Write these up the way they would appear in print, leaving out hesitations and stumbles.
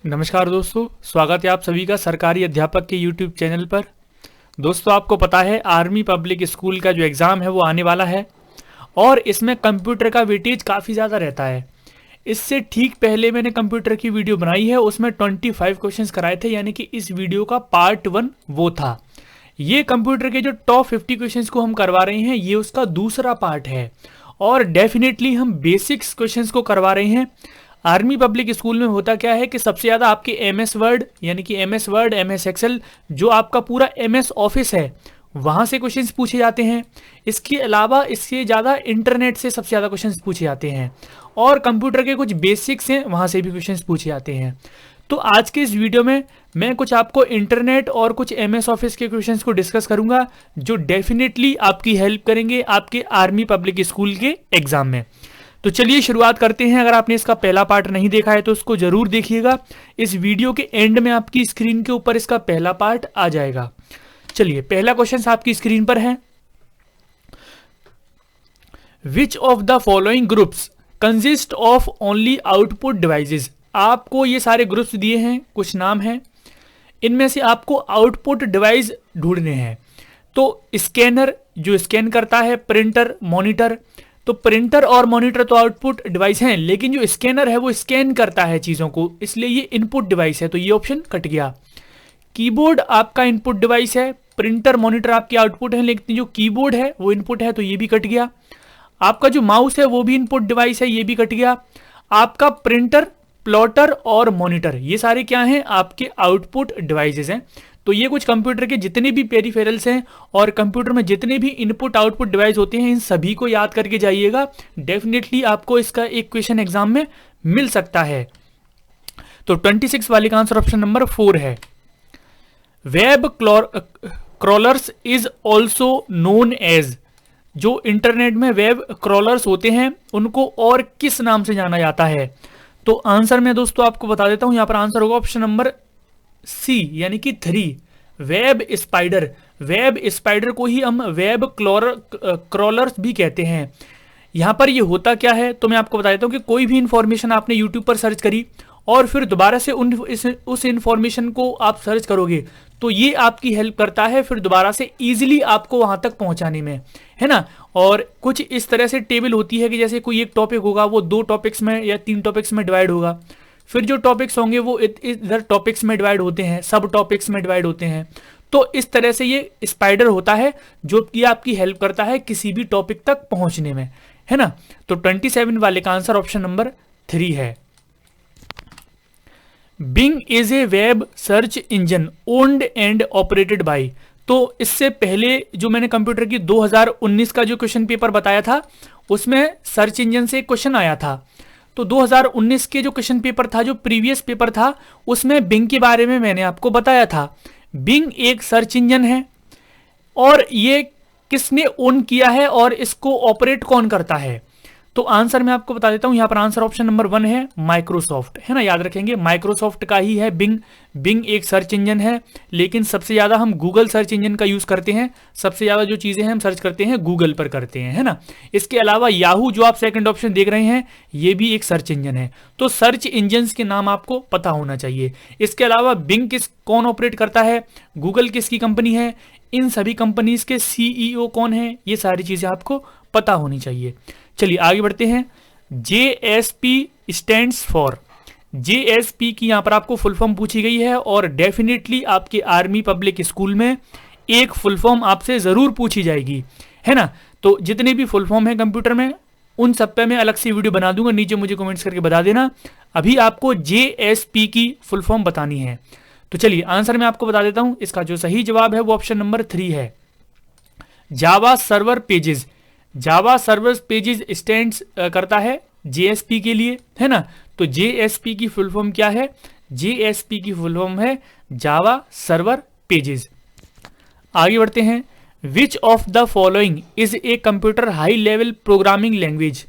नमस्कार दोस्तों, स्वागत है आप सभी का सरकारी अध्यापक के YouTube चैनल पर। दोस्तों, आपको पता है आर्मी पब्लिक स्कूल का जो एग्ज़ाम है वो आने वाला है और इसमें कंप्यूटर का वेटेज काफ़ी ज़्यादा रहता है। इससे ठीक पहले मैंने कंप्यूटर की वीडियो बनाई है, उसमें 25 क्वेश्चंस कराए थे, यानी कि इस वीडियो का पार्ट 1 वो था। ये कंप्यूटर के जो टॉप 50 क्वेश्चंस को हम करवा रहे हैं, ये उसका दूसरा पार्ट है और डेफिनेटली हम बेसिक्स क्वेश्चंस को करवा रहे हैं। आर्मी पब्लिक स्कूल में होता क्या है कि सबसे ज़्यादा आपके एमएस वर्ड, यानी कि एमएस वर्ड, एमएस एक्सेल, जो आपका पूरा एमएस ऑफिस है, वहाँ से क्वेश्चंस पूछे जाते हैं। इसके अलावा इससे ज़्यादा इंटरनेट से सबसे ज़्यादा क्वेश्चंस पूछे जाते हैं और कंप्यूटर के कुछ बेसिक्स हैं, वहाँ से भी क्वेश्चंस पूछे जाते हैं। तो आज के इस वीडियो में मैं कुछ आपको इंटरनेट और कुछ एमएस ऑफिस के क्वेश्चंस को डिस्कस करूंगा, जो डेफिनेटली आपकी हेल्प करेंगे आपके आर्मी पब्लिक स्कूल के एग्जाम में। तो चलिए शुरुआत करते हैं। अगर आपने इसका पहला पार्ट नहीं देखा है तो उसको जरूर देखिएगा। इस वीडियो के एंड में आपकी स्क्रीन के ऊपर इसका पहला पार्ट आ जाएगा। चलिए, पहला क्वेश्चन आपकी स्क्रीन पर है। Which of the following groups consist of only output devices. आपको ये सारे ग्रुप्स दिए हैं, कुछ नाम हैं, इनमें से आपको आउटपुट डिवाइस ढूंढने हैं। तो स्कैनर जो स्कैन करता है, प्रिंटर, मॉनिटर। तो प्रिंटर और मॉनिटर तो आउटपुट डिवाइस हैं, लेकिन जो स्कैनर है वो स्कैन करता है चीज़ों को, इसलिए ये इनपुट डिवाइस है, तो ये ऑप्शन कट गया। कीबोर्ड आपका इनपुट डिवाइस है, प्रिंटर, मॉनिटर आपके आउटपुट है, लेकिन जो कीबोर्ड है वो इनपुट है, तो ये भी कट गया। आपका जो माउस है वो भी इनपुट डिवाइस है, ये भी कट गया। आपका प्रिंटर, प्लॉटर और मॉनिटर, ये सारे क्या हैं? आपके आउटपुट डिवाइसेस हैं। तो ये कुछ कंप्यूटर के जितने भी पेरिफेरल्स हैं और कंप्यूटर में जितने भी इनपुट आउटपुट डिवाइस होते हैं, इन सभी को याद करके जाइएगा। डेफिनेटली आपको इसका एक क्वेश्चन एग्जाम में मिल सकता है। तो 26 वाले का आंसर ऑप्शन नंबर 4 है। Web crawlers is also known as. जो इंटरनेट में वेब क्रॉलर्स होते हैं उनको और किस नाम से जाना जाता है? तो आंसर मैं दोस्तों आपको बता देता हूं। यहां पर आंसर होगा ऑप्शन नंबर सी, यानी कि 3, वेब स्पाइडर। वेब स्पाइडर को ही हम वेब क्रॉलर्स भी कहते हैं। यहां पर ये होता क्या है तो मैं आपको बता देता हूं कि कोई भी इंफॉर्मेशन आपने यूट्यूब पर सर्च करी और फिर दोबारा से उस इंफॉर्मेशन को आप सर्च करोगे, तो ये आपकी हेल्प करता है फिर दोबारा से इजीली आपको वहां तक पहुंचाने में, है ना। और कुछ इस तरह से टेबल होती है कि जैसे कोई एक टॉपिक होगा वो 2 टॉपिक्स में या 3 टॉपिक्स में डिवाइड होगा, फिर जो टॉपिक्स होंगे वो इधर टॉपिक्स में डिवाइड होते हैं, सब टॉपिक्स में डिवाइड होते हैं। तो इस तरह से ये स्पाइडर होता है जो कि आपकी हेल्प करता है किसी भी टॉपिक तक पहुंचने में, है ना। तो 27 वाले का आंसर ऑप्शन नंबर 3 है। Bing is a web search engine owned and operated by. तो इससे पहले जो मैंने कंप्यूटर की 2019 का जो क्वेश्चन पेपर बताया था, उसमें सर्च इंजन से क्वेश्चन आया था। तो 2019 के जो क्वेश्चन पेपर था, जो प्रीवियस पेपर था, उसमें बिंग के बारे में मैंने आपको बताया था। बिंग एक सर्च इंजन है और ये किसने ओन किया है और इसको ऑपरेट कौन करता है? तो आंसर मैं आपको बता देता हूं। यहां पर आंसर ऑप्शन नंबर 1 है, माइक्रोसॉफ्ट, है ना। याद रखेंगे माइक्रोसॉफ्ट का ही है बिंग। बिंग एक सर्च इंजन है, लेकिन सबसे ज्यादा हम गूगल सर्च इंजन का यूज करते हैं। सबसे ज्यादा जो चीजें हम सर्च करते हैं गूगल पर करते हैं, है ना। इसके अलावा याहू, जो आप सेकंड ऑप्शन देख रहे हैं, ये भी एक सर्च इंजन है। तो सर्च इंजन के नाम आपको पता होना चाहिए। इसके अलावा बिंग कौन ऑपरेट करता है, गूगल किसकी कंपनी है, इन सभी कंपनीज के सीईओ कौन है, ये सारी चीजें आपको पता होनी चाहिए। चलिए आगे बढ़ते हैं। JSP stands for. JSP की यहां पर आपको फुल फॉर्म पूछी गई है और डेफिनेटली आपके आर्मी पब्लिक स्कूल में एक फुल फॉर्म आपसे जरूर पूछी जाएगी, है ना। तो जितने भी फुल फॉर्म है कंप्यूटर में, उन सब पे मैं अलग से वीडियो बना दूंगा, नीचे मुझे कमेंट्स करके बता देना। अभी आपको JSP की फुल फॉर्म बतानी है। तो चलिए आंसर मैं आपको बता देता हूं। इसका जो सही जवाब है वो ऑप्शन नंबर 3 है, Java server pages. Java server pages stands करता है JSP के लिए, है ना। तो JSP की फुल फॉर्म क्या है? JSP की फुल फॉर्म है जावा सर्वर पेजेस। आगे बढ़ते हैं। Which of the following is a computer high level programming language.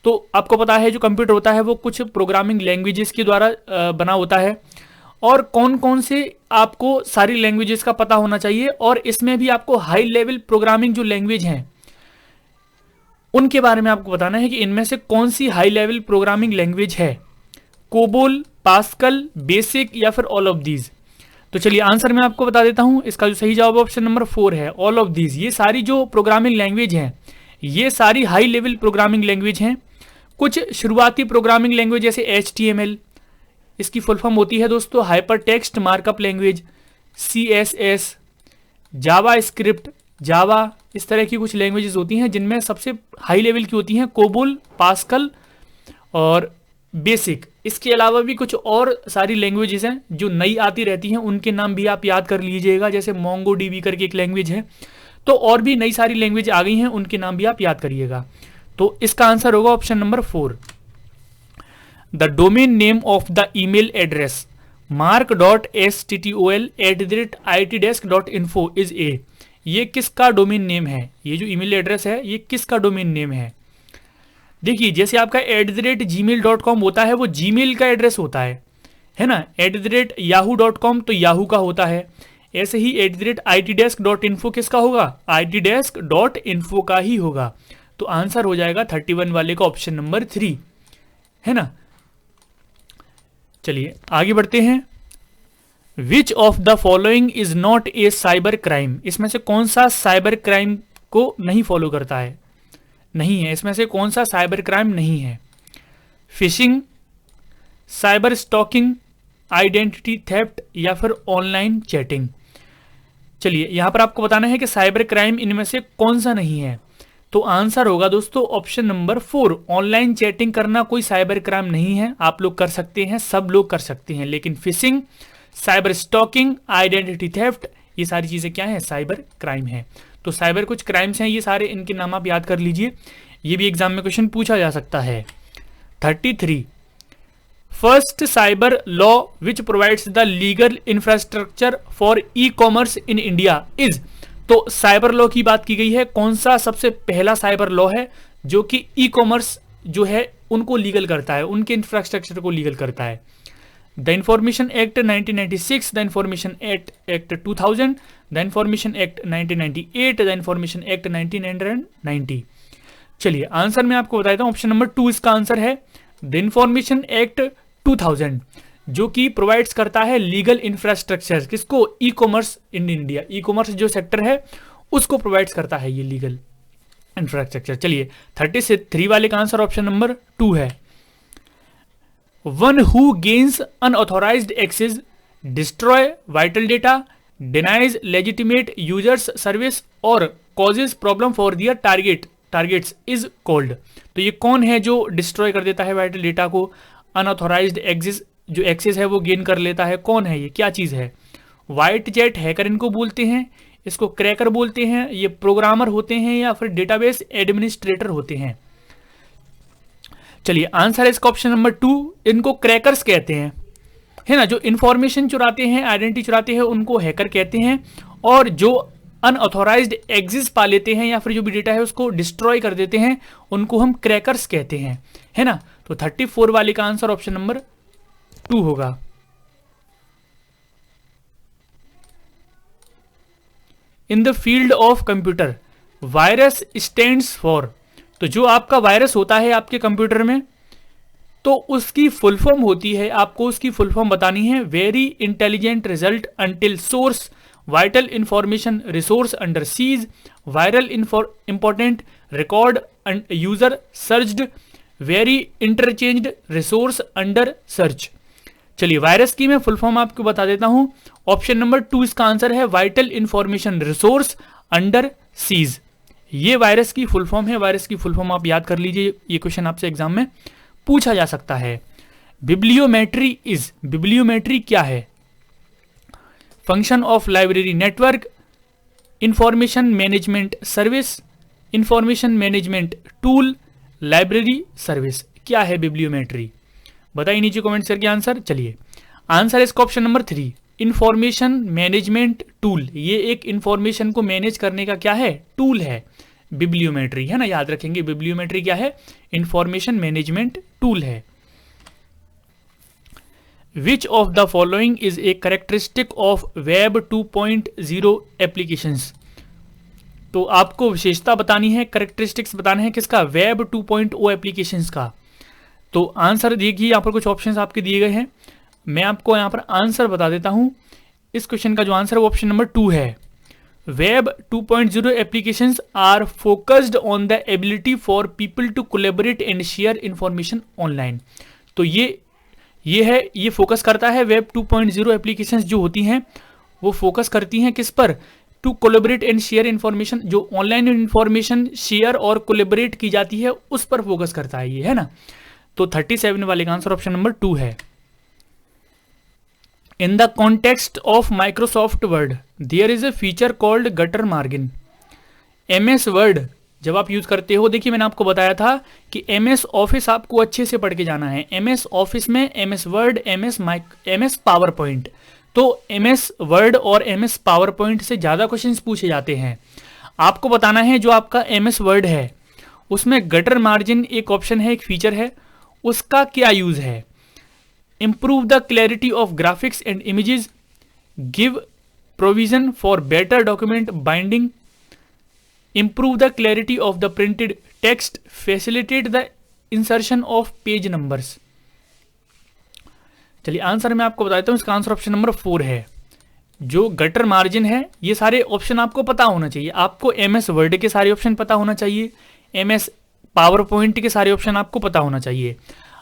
तो आपको पता है जो कंप्यूटर होता है वो कुछ प्रोग्रामिंग लैंग्वेजेस के द्वारा बना होता है, और कौन कौन से आपको सारी लैंग्वेजेस का पता होना चाहिए, और इसमें भी आपको हाई लेवल प्रोग्रामिंग जो लैंग्वेज हैं उनके बारे में आपको बताना है कि इनमें से कौन सी हाई लेवल प्रोग्रामिंग लैंग्वेज है। कोबोल, पास्कल, बेसिक या फिर ऑल ऑफ दीज? तो चलिए आंसर मैं आपको बता देता हूं। इसका जो सही जवाब ऑप्शन नंबर 4 है, ऑल ऑफ दीज। ये सारी जो प्रोग्रामिंग लैंग्वेज हैं, ये सारी हाई लेवल प्रोग्रामिंग लैंग्वेज हैं। कुछ शुरुआती प्रोग्रामिंग लैंग्वेज जैसे HTML, इसकी फुल फॉर्म होती है दोस्तों hyper text markup language, CSS, जावा स्क्रिप्ट, जावा, इस तरह की कुछ लैंग्वेजेस होती हैं जिनमें सबसे हाई लेवल की होती हैं कोबोल, पास्कल और बेसिक। इसके अलावा भी कुछ और सारी लैंग्वेजेस हैं जो नई आती रहती हैं, उनके नाम भी आप याद कर लीजिएगा। जैसे MongoDB करके एक लैंग्वेज है, तो और भी नई सारी लैंग्वेज आ गई हैं, उनके नाम भी आप याद करिएगा। तो इसका आंसर होगा option number 4। The domain name of the email address mark.stol@itdesk.info is a. ये किसका डोमेन नेम है? ये जो ईमेल एड्रेस है ये किसका डोमेन नेम है? देखिए, जैसे आपका @gmail.com होता है, वो जीमेल का एड्रेस होता है ना। @yahoo.com तो याहू का होता है। ऐसे ही @itdesk.info किसका होगा? itdesk.info का ही होगा। तो आंसर हो जाएगा 31 वाले का ऑप्शन नंबर 3, है ना। चलिए आगे बढ़ते हैं। Which of the following is not a cyber crime? इसमें से कौन सा साइबर क्राइम को नहीं फॉलो करता है, नहीं है? इसमें से कौन सा साइबर क्राइम नहीं है? Fishing, cyber stalking, identity theft या फिर ऑनलाइन चैटिंग? चलिए यहां पर आपको बताना है कि साइबर क्राइम इनमें से कौन सा नहीं है। तो आंसर होगा दोस्तों ऑप्शन नंबर 4, ऑनलाइन चैटिंग करना कोई साइबर क्राइम नहीं है। आप लोग कर सकते हैं, सब लोग कर सकते हैं, लेकिन fishing, cyber stalking, identity theft, ये सारी चीजें क्या है? साइबर क्राइम है। तो साइबर कुछ क्राइम्स हैं ये सारे, इनके नाम आप याद कर लीजिए। ये भी एग्जाम में क्वेश्चन पूछा जा सकता है। 33, first cyber law which provides the legal infrastructure for e commerce in India is. तो साइबर लॉ की बात की गई है, कौन सा सबसे पहला साइबर लॉ है जो कि ई कॉमर्स जो है उनको लीगल करता है, उनके इंफ्रास्ट्रक्चर को लीगल करता है? The information act 1996, the information act 2000, the information act 1998, the information act 1990। चलिए आंसर मैं आपको बताता हूं, ऑप्शन नंबर 2 इसका आंसर है। द इंफॉर्मेशन एक्ट 2000 जो कि प्रोवाइड्स करता है लीगल इंफ्रास्ट्रक्चर, किसको? E commerce in India. E commerce जो सेक्टर है उसको प्रोवाइड्स करता है ये लीगल इंफ्रास्ट्रक्चर। चलिए 33 वाले का आंसर ऑप्शन नंबर 2 है। One who gains unauthorised access, destroy vital data, denies legitimate users service और causes problem for their targets is called. तो ये कौन है जो डिस्ट्रॉय कर देता है वाइटल डेटा को, अनऑथोराइज्ड एक्सेस जो एक्सेस है वो गेन कर लेता है? कौन है ये, क्या चीज है? वाइट जेट हैकर इनको बोलते हैं, इसको क्रैकर बोलते हैं, ये प्रोग्रामर होते हैं या फिर डेटाबेस एडमिनिस्ट्रेटर होते हैं? चलिए आंसर है इसका ऑप्शन नंबर 2, इनको क्रैकर्स कहते हैं, है ना। जो इंफॉर्मेशन चुराते हैं, आइडेंटिटी चुराते हैं, उनको हैकर कहते हैं। और जो अनऑथोराइज्ड एक्सेस पा लेते हैं या फिर जो भी डेटा है उसको डिस्ट्रॉय कर देते हैं, उनको हम क्रैकर्स कहते हैं, है ना। तो 34 वाले का आंसर ऑप्शन नंबर 2 होगा। In the field of computer virus stands for. तो जो आपका वायरस होता है आपके कंप्यूटर में, तो उसकी फुल फॉर्म होती है, आपको उसकी फुल फॉर्म बतानी है, very intelligent result until source, vital information resource under seize, viral important record user searched, very interchanged resource under search. चलिए वायरस की मैं फुल फॉर्म आपको बता देता हूं, ऑप्शन नंबर 2 इसका आंसर है, vital information resource under seize. ये वायरस की फुल फॉर्म है। वायरस की फुल फॉर्म आप याद कर लीजिए, ये क्वेश्चन आपसे एग्जाम में पूछा जा सकता है। बिब्लियोमेट्री इज, बिब्लियोमेट्री क्या है? Function of library network, information management service, information management tool, library service. क्या है बिब्लियोमेट्री? बताइए नीचे कमेंट्स करके आंसर। चलिए आंसर है इसका option number 3, information management tool. ये एक इंफॉर्मेशन को मैनेज करने का क्या है? टूल है बिब्लियोमेट्री, है ना। याद रखेंगे बिब्लियोमेट्री क्या है? इंफॉर्मेशन मैनेजमेंट टूल है। Which of the following is a characteristic of web 2.0 applications. तो आपको विशेषता बतानी है, कैरेक्टरिस्टिक्स बताना है किसका? वेब 2.0 एप्लीकेशंस का। तो आंसर देखिए, यहाँ पर कुछ ऑप्शंस आपके दिए गए हैं, मैं आपको यहाँ पर आंसर बता देता हूँ। इस क्वेश्चन का जो आंसर है वो ऑप्शन नंबर 2 है। Web 2.0 applications are focused on the ability for people to collaborate and share information online. तो ये फोकस करता है, वेब 2.0 एप्लीकेशंस जो होती हैं वो फोकस करती हैं किस पर, to collaborate and share information, जो ऑनलाइन इंफॉर्मेशन शेयर और कोलैबोरेट की जाती है उस पर फोकस करता है ये, है ना। तो 37 वाले का आंसर ऑप्शन नंबर 2 है। In the context of Microsoft Word, there is a feature called gutter margin. MS Word जब आप यूज करते हो, देखिए मैंने आपको बताया था कि MS Office आपको अच्छे से पढ़ के जाना है। MS Office में MS Word, MS PowerPoint, तो MS Word और MS PowerPoint से ज़्यादा क्वेश्चंस पूछे जाते हैं। आपको बताना है जो आपका MS Word है उसमें गटर मार्जिन एक ऑप्शन है, एक फीचर है, उसका क्या यूज है। Improve the clarity of graphics and images, give provision for better document binding, improve the clarity of the printed text, facilitate the insertion of page numbers। चलिए answer मैं आपको बताता हूँ, इसका आंसर ऑप्शन नंबर 4 है। जो gutter margin है, ये सारे ऑप्शन आपको पता होना चाहिए। आपको MS वर्ड के सारे ऑप्शन पता होना चाहिए, MS पावर पॉइंट के सारे ऑप्शन आपको पता होना चाहिए।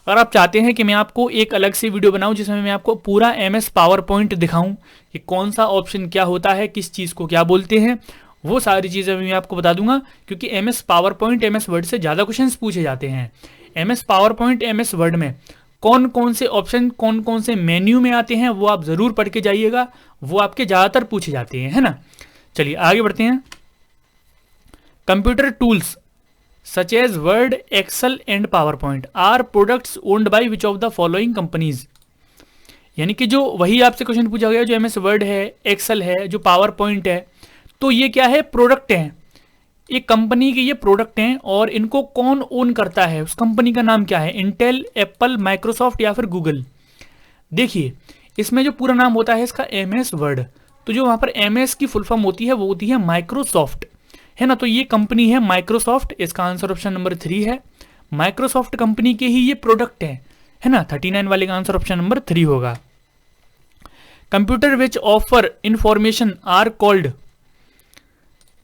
अगर आप चाहते हैं कि मैं आपको एक अलग से वीडियो बनाऊं जिसमें मैं आपको पूरा MS पावर पॉइंट दिखाऊं कि कौन सा ऑप्शन क्या होता है, किस चीज़ को क्या बोलते हैं, वो सारी चीज़ें मैं आपको बता दूंगा, क्योंकि MS power point MS word से ज़्यादा क्वेश्चंस पूछे जाते हैं। MS power point MS word में कौन कौन से ऑप्शन, कौन कौन से मेन्यू में आते हैं वो आप ज़रूर पढ़ के जाइएगा, वो आपके ज़्यादातर पूछे जाते हैं, है ना। चलिए आगे बढ़ते हैं। Computer tools such as Word, Excel and PowerPoint are products owned by which of the following companies। यानी कि जो वही आपसे क्वेश्चन पूछा गया, जो MS Word है, Excel है, जो PowerPoint है, तो ये क्या है, प्रोडक्ट हैं, एक कंपनी के ये प्रोडक्ट हैं, और इनको कौन ओन करता है, उस कंपनी का नाम क्या है, इंटेल, एप्पल, माइक्रोसॉफ्ट या फिर गूगल। देखिए इसमें जो पूरा नाम होता है इसका MS Word, तो जो वहाँ पर MS की फुल फॉर्म होती है वो होती है माइक्रोसॉफ्ट, है ना। तो ये कंपनी है माइक्रोसॉफ्ट, इसका आंसर ऑप्शन नंबर 3 है। माइक्रोसॉफ्ट कंपनी के ही ये प्रोडक्ट हैं, है ना। 39 वाले का आंसर ऑप्शन नंबर 3 होगा। Computer which offer information are called,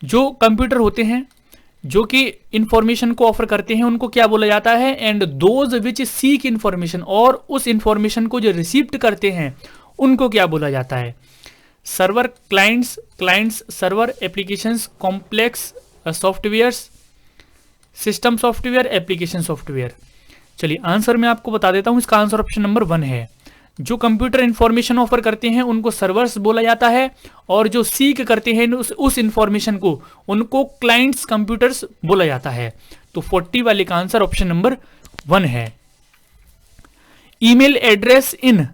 जो कंप्यूटर होते हैं जो कि इंफॉर्मेशन को ऑफर करते हैं उनको क्या बोला जाता है। And those which seek information, और उस इंफॉर्मेशन को जो रिसीव करते हैं उनको क्या बोला जाता है। Server, clients, clients server, applications, complex softwares, system software, application software. चलिए आंसर मैं आपको बता देता हूं, इसका आंसर ऑप्शन नंबर 1 है। जो कंप्यूटर इंफॉर्मेशन ऑफर करते हैं उनको सर्वर्स बोला जाता है, और जो सीक करते हैं उस इंफॉर्मेशन को उनको क्लाइंट्स कंप्यूटर्स बोला जाता है। तो 40 वाले का आंसर ऑप्शन नंबर 1 है। Email address in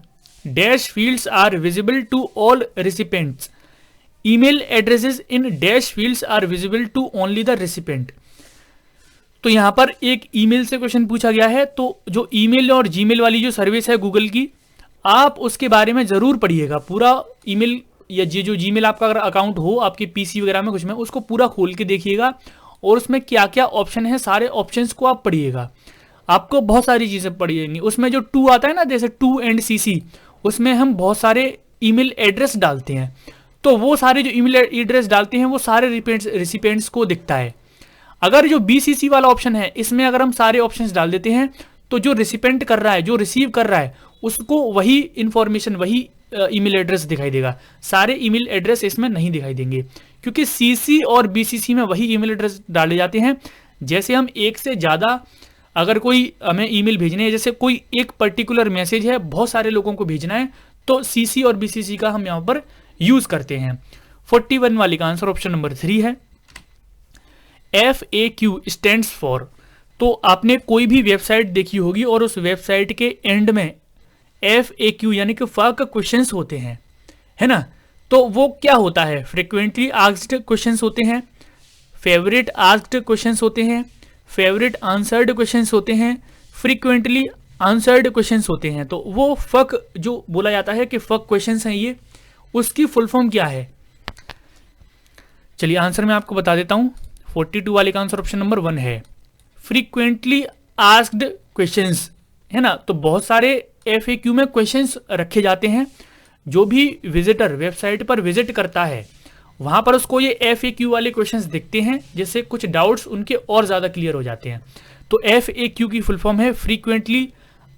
dash fields are visible to all recipients. Email addresses in dash fields are visible to only the recipient. तो यहां पर एक ईमेल से क्वेश्चन पूछा गया है, तो जो ईमेल और जीमेल वाली जो सर्विस है गूगल की, आप उसके बारे में जरूर पढ़िएगा। पूरा ईमेल या जो जीमेल आपका अगर अकाउंट हो आपके पीसी वगैरह में कुछ में, उसको पूरा खोल के देखिएगा और उसमें क्या क्या ऑप्शन है सारे ऑप्शंस को आप पढ़िएगा। आपको बहुत सारी चीजें पढ़िएंगी। उसमें जो टू आता है ना, जैसे टू एंड CC, उसमें हम बहुत सारे ईमेल एड्रेस डालते हैं, तो वो सारे जो ईमेल एड्रेस डालते हैं वो सारे रिसिपेंट्स को दिखता है। अगर जो BCC वाला ऑप्शन है, इसमें अगर हम सारे ऑप्शंस डाल देते हैं तो जो रिसिपेंट कर रहा है, जो रिसीव कर रहा है, उसको वही इंफॉर्मेशन, वही ईमेल एड्रेस दिखाई देगा। सारे ईमेल एड्रेस इसमें नहीं दिखाई देंगे, क्योंकि CC और BCC में वही ईमेल एड्रेस डाले जाते हैं। जैसे हम एक से ज़्यादा अगर कोई हमें ईमेल भेजने है, जैसे कोई एक पर्टिकुलर मैसेज है बहुत सारे लोगों को भेजना है, तो CC और BCC का हम यहाँ पर यूज करते हैं। 41 वाले का आंसर ऑप्शन नंबर 3 है। FAQ स्टैंड्स फॉर, तो आपने कोई भी वेबसाइट देखी होगी और उस वेबसाइट के एंड में FAQ यानी कि फक क्वेश्चंस होते हैं, है ना। तो वो क्या होता है, फ्रिक्वेंटली आस्क्ड क्वेश्चंस होते हैं, फेवरेट आस्क्ड क्वेश्चंस होते हैं, फेवरेट आंसर्ड क्वेश्चंस होते हैं, फ्रीक्वेंटली आंसर्ड क्वेश्चंस होते हैं। तो वो फक जो बोला जाता है कि फक क्वेश्चंस हैं ये, उसकी फुल फॉर्म क्या है। चलिए आंसर मैं आपको बता देता हूं। 42 वाले का आंसर ऑप्शन नंबर 1 है। फ्रीक्वेंटली आस्क्ड क्वेश्चंस है ना। तो बहुत सारे FAQ में क्वेश्चंस रखे जाते हैं, जो भी विजिटर वेबसाइट पर विजिट करता है वहाँ पर उसको ये FAQ वाले क्वेश्चंस दिखते हैं, जिससे कुछ डाउट्स उनके और ज़्यादा क्लियर हो जाते हैं। तो FAQ की फुल फॉर्म है frequently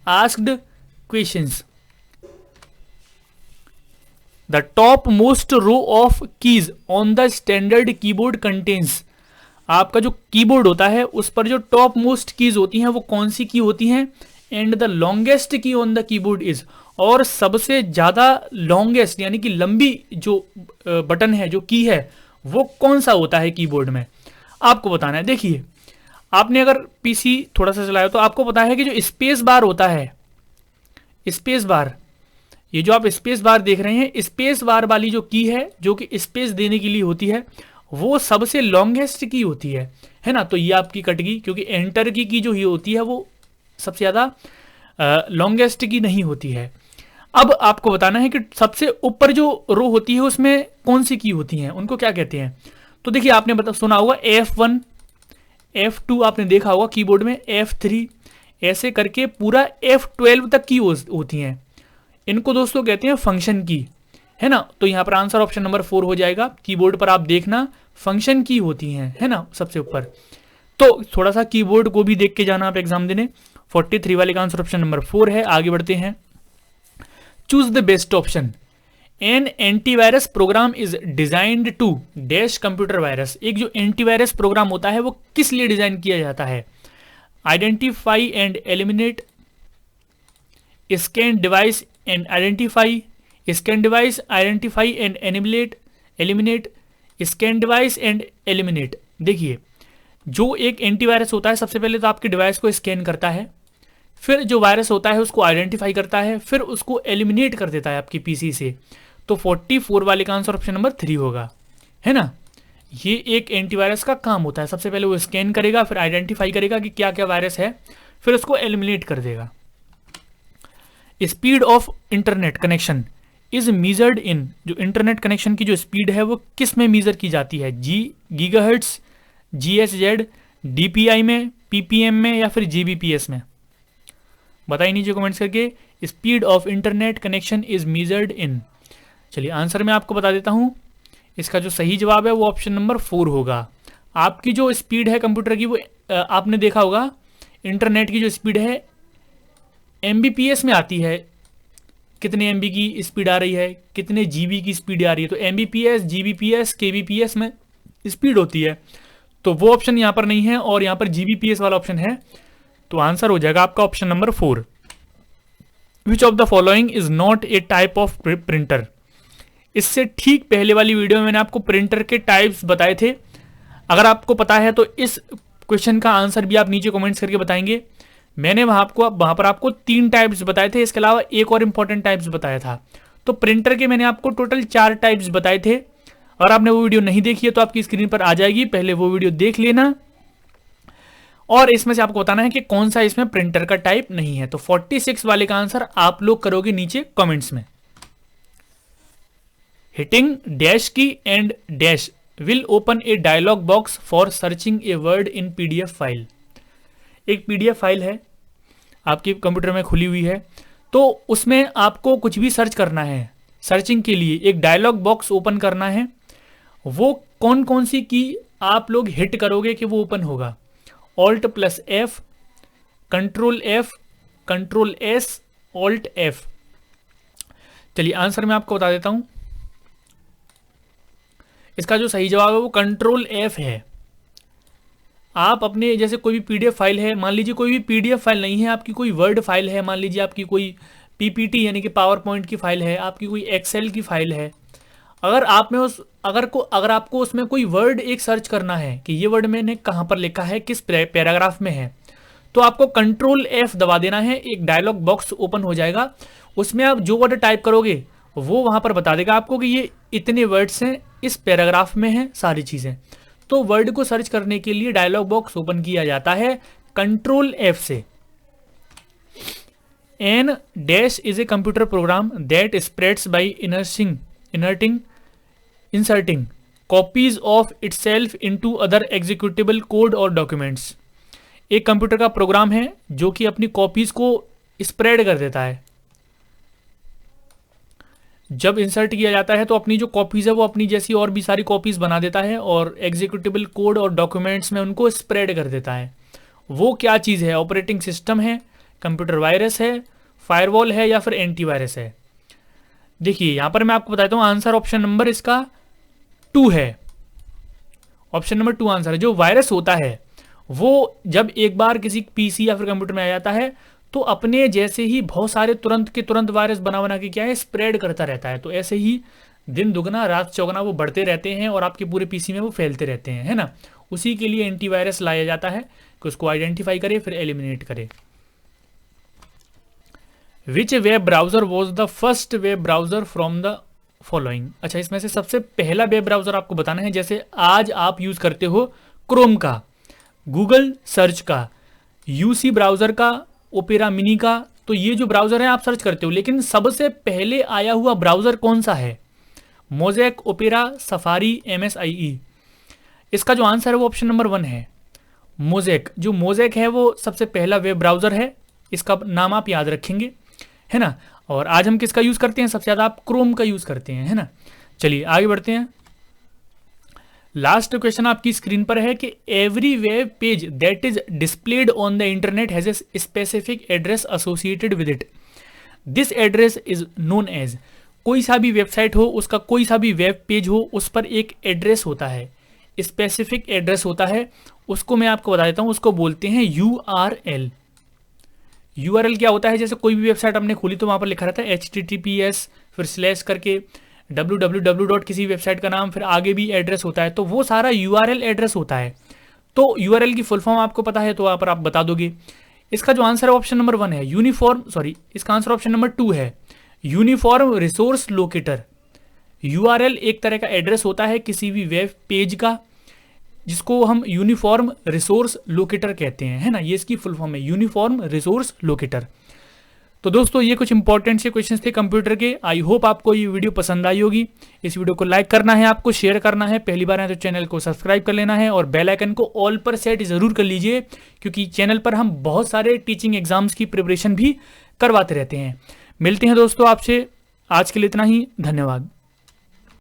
asked questions. The top most row of keys on the standard keyboard contains, आपका जो कीबोर्ड होता है उस पर जो टॉप मोस्ट कीज होती हैं वो कौन सी की होती हैं, and the longest key on the keyboard is, और सबसे ज्यादा लॉन्गेस्ट यानी कि लंबी जो बटन है, जो की है, वो कौन सा होता है कीबोर्ड में, आपको बताना है। देखिए आपने अगर पीसी थोड़ा सा चलाया तो आपको पता है कि जो स्पेस बार होता है, स्पेस बार, ये जो आप स्पेस बार देख रहे हैं, स्पेस बार वाली जो की है जो कि स्पेस देने के लिए होती है, वो सबसे लॉन्गेस्ट की होती है ना। तो ये आपकी कट गई, क्योंकि एंटर की जो ये होती है वो सबसे ज़्यादा लॉन्गेस्ट की नहीं होती है। अब आपको बताना है कि सबसे ऊपर जो रो होती है उसमें कौन सी की होती हैं, उनको क्या कहते हैं। तो देखिए आपने सुना होगा F1, F2 आपने देखा होगा कीबोर्ड में, F3, ऐसे करके पूरा F12 तक की होती हैं। इनको दोस्तों कहते हैं फंक्शन की, है ना। तो यहाँ पर आंसर ऑप्शन नंबर 4 हो जाएगा। कीबोर्ड पर आप देखना फंक्शन की होती हैं, है ना, सबसे ऊपर। तो थोड़ा सा कीबोर्ड को भी देख के जाना आप एग्जाम देने। 43 वाले का आंसर ऑप्शन नंबर 4 है। आगे बढ़ते हैं। Choose the best option. An antivirus program is designed to dash computer virus. एक जो एंटीवायरस प्रोग्राम होता है वो किस लिए डिजाइन किया जाता है, identify and eliminate, scan device and identify, scan device identify and eliminate, scan device and eliminate. देखिए जो एक एंटीवायरस होता है सबसे पहले तो आपके डिवाइस को स्कैन करता है, फिर जो वायरस होता है उसको आइडेंटिफाई करता है, फिर उसको एलिमिनेट कर देता है आपकी पीसी से। तो 44 वाले का आंसर ऑप्शन नंबर 3 होगा, है ना। ये एक एंटीवायरस का काम होता है, सबसे पहले वो स्कैन करेगा, फिर आइडेंटिफाई करेगा कि क्या क्या वायरस है, फिर उसको एलिमिनेट कर देगा। Speed of internet connection is measured in, जो इंटरनेट कनेक्शन की जो स्पीड है वो किस में मीजर की जाती है, गीगाहर्ट्ज, GHz, DPI में, PPM में, या फिर GBps में। बताइए नीचे कमेंट्स करके। Speed of internet connection is measured in, चलिए आंसर मैं आपको बता देता हूं। इसका जो सही जवाब है वो ऑप्शन नंबर 4 होगा। आपकी जो स्पीड है कंप्यूटर की वो आपने देखा होगा, इंटरनेट की जो स्पीड है MBps में आती है, कितने MB की स्पीड आ रही है, कितने GB की स्पीड आ रही है। तो MBps, GBps, KBps में स्पीड होती है, तो वो ऑप्शन यहाँ पर नहीं है और यहाँ पर GBps वाला ऑप्शन है। तो आंसर हो जाएगा आपका option number 4। Which of the following is not a type of printer. इससे ठीक पहले वाली वीडियो में मैंने आपको प्रिंटर के टाइप्स बताए थे। अगर आपको पता है तो इस क्वेश्चन का आंसर भी आप नीचे कमेंट्स करके बताएंगे। मैंने वहाँ पर आपको 3 टाइप्स बताए थे, इसके अलावा एक और इंपॉर्टेंट टाइप्स बताया था। तो प्रिंटर के मैंने आपको टोटल 4 टाइप्स बताए थे। अगर आपने वो वीडियो नहीं देखी है तो आपकी स्क्रीन पर आ जाएगी, पहले वो वीडियो देख लेना और इसमें से आपको बताना है कि कौन सा इसमें प्रिंटर का टाइप नहीं है। तो 46 वाले का आंसर आप लोग करोगे नीचे कमेंट्स में। Hitting dash key and dash will open a dialog box for searching a word in PDF file. एक PDF फाइल है आपके कंप्यूटर में खुली हुई है, तो उसमें आपको कुछ भी सर्च करना है, सर्चिंग के लिए एक डायलॉग बॉक्स ओपन करना है। वो कौन कौन सी की आप लोग हिट करोगे कि वो ओपन होगा, Alt+F, Ctrl+F, Ctrl+S, Alt+F। चलिए आंसर मैं आपको बता देता हूं। इसका जो सही जवाब है वो Ctrl+F है। आप अपने जैसे कोई भी PDF फाइल है, मान लीजिए कोई भी PDF फाइल नहीं है, आपकी कोई वर्ड फाइल है, मान लीजिए आपकी कोई PPT यानी कि पावर पॉइंट की फाइल है, आपकी कोई एक्सेल की फाइल है। अगर आपको उसमें कोई वर्ड एक सर्च करना है कि ये वर्ड मैंने कहाँ पर लिखा है, किस पैराग्राफ में है, तो आपको Ctrl+F दबा देना है, एक डायलॉग बॉक्स ओपन हो जाएगा। उसमें आप जो वर्ड टाइप करोगे वो वहाँ पर बता देगा आपको कि ये इतने वर्ड्स हैं, इस पैराग्राफ में हैं सारी चीज़ें। तो वर्ड को सर्च करने के लिए डायलॉग बॉक्स ओपन किया जाता है Ctrl+F से। An dash is a computer program that spreads by inserting copies of itself into other executable code और डॉक्यूमेंट्स। एक कंप्यूटर का प्रोग्राम है जो कि अपनी कॉपीज को स्प्रेड कर देता है। जब इंसर्ट किया जाता है तो अपनी जो कॉपीज़ है वो अपनी जैसी और भी सारी कॉपीज़ बना देता है और एग्जीक्यूटेबल कोड और डॉक्यूमेंट्स में उनको स्प्रेड कर देता है। वो क्या चीज़ है? ऑपरेटिंग सिस्टम है, कंप्यूटर वायरस है, फायरवॉल है या फिर एंटीवायरस है? देखिए यहाँ पर मैं आपको बताता हूँ, आंसर ऑप्शन नंबर इसका 2 है। ऑप्शन नंबर 2 आंसर है। जो वायरस होता है वो जब एक बार किसी पीसी या फिर कंप्यूटर में आ जाता है तो अपने जैसे ही बहुत सारे तुरंत के तुरंत वायरस बना बना के क्या है, स्प्रेड करता रहता है। तो ऐसे ही दिन दुगना रात चौगुना वो बढ़ते रहते हैं और आपके पूरे पीसी में वो फैलते रहते हैं, है ना। उसी के लिए एंटीवायरस लाया जाता है कि उसको आइडेंटिफाई करे फिर एलिमिनेट करे। Which web browser was the first web browser from the following? अच्छा, इसमें से सबसे पहला वेब ब्राउजर आपको बताना है। जैसे आज आप यूज करते हो क्रोम का, गूगल सर्च का, यूसी ब्राउजर का, ओपेरा मिनी का, तो ये जो ब्राउजर है आप सर्च करते हो, लेकिन सबसे पहले आया हुआ ब्राउजर कौन सा है? Mosaic, opera, safari, MSIE? इसका जो आंसर है वो ऑप्शन नंबर 1 है, मोज़ेक। जो मोज़ेक है वो सबसे पहला वेब ब्राउजर है, इसका नाम आप याद रखेंगे, है ना। और आज हम किसका यूज करते हैं? सबसे ज्यादा आप क्रोम का यूज करते हैं, है ना। चलिए आगे बढ़ते हैं। लास्ट क्वेश्चन आपकी स्क्रीन पर है कि every web page that is displayed on the internet has a specific address associated with it. This address is known as. कोई सा भी वेबसाइट हो, उसका कोई सा भी वेब पेज हो, उस पर एक एड्रेस होता है, स्पेसिफिक एड्रेस होता है। उसको मैं आपको बता देता हूँ, उसको बोलते हैं URL। URL क्या होता है? जैसे कोई भी वेबसाइट हमने खोली तो वहाँ पर लिखा रहता है HTTPS फिर स्लैश करके www. किसी वेबसाइट का नाम, फिर आगे भी एड्रेस होता है, तो वो सारा URL एड्रेस होता है। तो URL की फुल फॉर्म आपको पता है तो वहाँ पर आप बता दोगे। इसका जो आंसर है ऑप्शन नंबर 1 है, इसका आंसर ऑप्शन नंबर 2 है, यूनिफॉर्म रिसोर्स लोकेटर। URL एक तरह का एड्रेस होता है किसी भी वेब पेज का, जिसको हम यूनिफॉर्म रिसोर्स लोकेटर कहते हैं, है ना। ये इसकी फुल फॉर्म है, यूनिफॉर्म रिसोर्स लोकेटर। तो दोस्तों ये कुछ इंपॉर्टेंट से क्वेश्चंस थे कंप्यूटर के। आई होप आपको ये वीडियो पसंद आई होगी। इस वीडियो को लाइक करना है, आपको शेयर करना है, पहली बार है तो चैनल को सब्सक्राइब कर लेना है और बेल आइकन को ऑल पर सेट जरूर कर लीजिए, क्योंकि चैनल पर हम बहुत सारे टीचिंग एग्जाम्स की प्रिपरेशन भी करवाते रहते हैं। मिलते हैं दोस्तों आपसे, आज के लिए इतना ही, धन्यवाद।